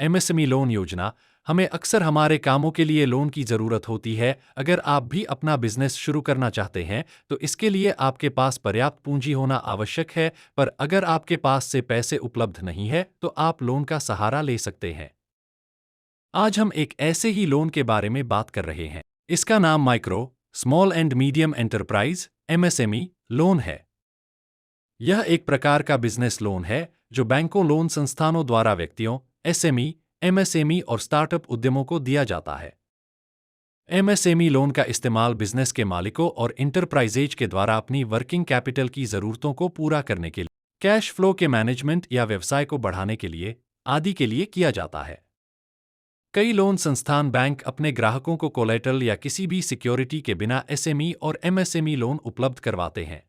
MSME loan योजना। हमें अक्सर हमारे कामों के लिए लोन की ज़रूरत होती है। अगर आप भी अपना बिजनेस शुरू करना चाहते हैं तो इसके लिए आपके पास पर्याप्त पूंजी होना आवश्यक है, पर अगर आपके पास से पैसे उपलब्ध नहीं है तो आप लोन का सहारा ले सकते हैं। आज हम एक ऐसे ही लोन के बारे में बात कर रहे हैं। इसका नाम micro, small and medium enterprise MSME loan है। यह एक प्रकार का बिजनेस लोन है जो बैंकों, लोन संस्थानों द्वारा व्यक्तियों, एसएमई, एमएसएमई और स्टार्टअप उद्यमों को दिया जाता है। एमएसएमई लोन का इस्तेमाल बिजनेस के मालिकों और इंटरप्राइजेज के द्वारा अपनी वर्किंग कैपिटल की जरूरतों को पूरा करने के लिए, कैश फ्लो के मैनेजमेंट या व्यवसाय को बढ़ाने के लिए आदि के लिए किया जाता है। कई लोन संस्थान, बैंक अपने ग्राहकों को कोलेटरल या किसी भी सिक्योरिटी के बिना एसएमई और एमएसएमई लोन उपलब्ध करवाते हैं।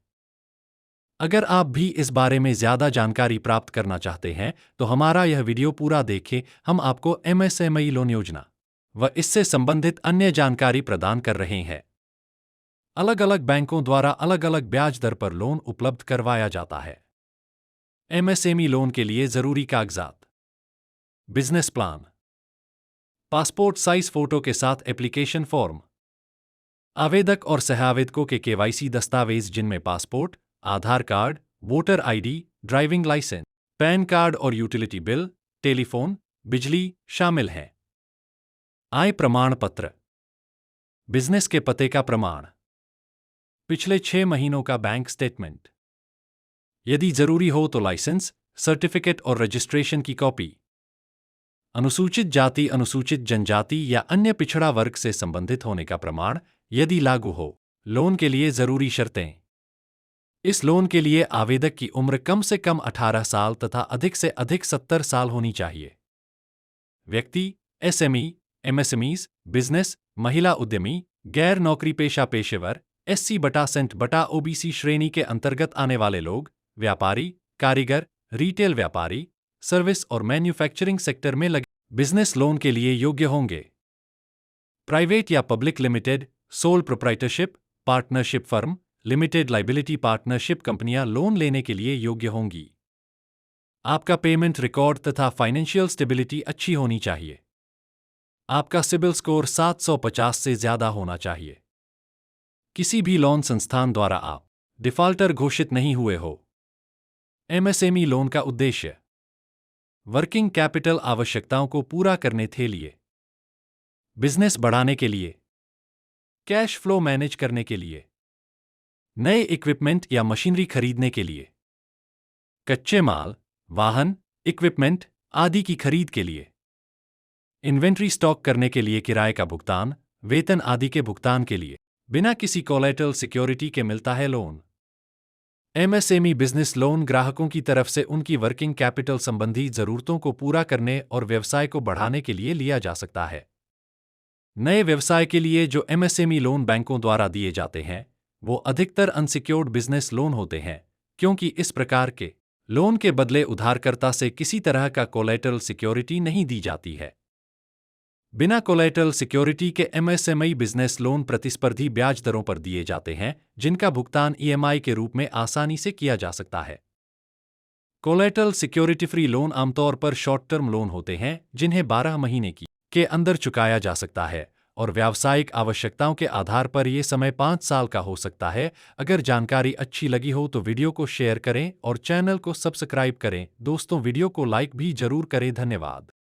अगर आप भी इस बारे में ज्यादा जानकारी प्राप्त करना चाहते हैं तो हमारा यह वीडियो पूरा देखें। हम आपको एमएसएमई लोन योजना व इससे संबंधित अन्य जानकारी प्रदान कर रहे हैं। अलग अलग बैंकों द्वारा अलग अलग ब्याज दर पर लोन उपलब्ध करवाया जाता है। एमएसएमई लोन के लिए जरूरी कागजात: business plan, passport size photo के साथ एप्लीकेशन फॉर्म, आवेदक और सह-आवेदकों के केवाईसी दस्तावेज जिनमें passport, Aadhaar card, voter ID, driving licence, PAN card और यूटिलिटी बिल, टेलीफोन, बिजली शामिल हैं। आय प्रमाण पत्र, बिजनेस के पते का प्रमाण, पिछले 6 महीनों का बैंक स्टेटमेंट, यदि जरूरी हो तो लाइसेंस, सर्टिफिकेट और रजिस्ट्रेशन की कॉपी, अनुसूचित जाति, अनुसूचित जनजाति या अन्य पिछड़ा वर्ग से संबंधित होने का प्रमाण यदि लागू हो। लोन के लिए जरूरी शर्तें: इस लोन के लिए आवेदक की उम्र कम से कम 18 साल तथा अधिक से अधिक 70 साल होनी चाहिए। व्यक्ति एसएमई, एमएसएमईज, बिजनेस, महिला उद्यमी, गैर नौकरी पेशा पेशेवर, SC/SENT/OBC श्रेणी के अंतर्गत आने वाले लोग, व्यापारी, कारीगर, रिटेल व्यापारी, सर्विस और मैन्युफैक्चरिंग सेक्टर में लगे बिजनेस लोन के लिए योग्य होंगे। प्राइवेट या public limited, sole proprietorship, partnership firm, limited liability partnership कंपनियां लोन लेने के लिए योग्य होंगी। आपका पेमेंट रिकॉर्ड तथा फाइनेंशियल स्टेबिलिटी अच्छी होनी चाहिए। आपका सिबिल स्कोर 750 से ज्यादा होना चाहिए। किसी भी लोन संस्थान द्वारा आप डिफॉल्टर घोषित नहीं हुए हो। एमएसएमई लोन का उद्देश्य वर्किंग कैपिटल आवश्यकताओं को पूरा करने के लिए, बिजनेस बढ़ाने के लिए, कैश फ्लो मैनेज करने के लिए, नए इक्विपमेंट या मशीनरी खरीदने के लिए, कच्चे माल, वाहन, इक्विपमेंट आदि की खरीद के लिए, इन्वेंट्री स्टॉक करने के लिए, किराए का भुगतान, वेतन आदि के भुगतान के लिए बिना किसी कोलेटरल सिक्योरिटी के मिलता है लोन। एमएसएमई बिजनेस लोन ग्राहकों की तरफ से उनकी वर्किंग कैपिटल संबंधी जरूरतों को पूरा करने और व्यवसाय को बढ़ाने के लिए लिया जा सकता है। नए व्यवसाय के लिए जो एमएसएमई लोन बैंकों द्वारा दिए जाते हैं वो अधिकतर अनसिक्योर्ड बिजनेस लोन होते हैं, क्योंकि इस प्रकार के लोन के बदले उधारकर्ता से किसी तरह का कोलेटरल सिक्योरिटी नहीं दी जाती है। बिना कोलेटरल सिक्योरिटी के एमएसएमई बिजनेस लोन प्रतिस्पर्धी ब्याज दरों पर दिए जाते हैं, जिनका भुगतान ईएमआई के रूप में आसानी से किया जा सकता है। कोलेटरल सिक्योरिटी फ्री लोन आमतौर पर शॉर्ट टर्म लोन होते हैं जिन्हें 12 महीने के अंदर चुकाया जा सकता है और व्यावसायिक आवश्यकताओं के आधार पर यह समय 5 साल का हो सकता है। अगर जानकारी अच्छी लगी हो तो वीडियो को शेयर करें और चैनल को सब्सक्राइब करें। दोस्तों, वीडियो को लाइक भी जरूर करें। धन्यवाद।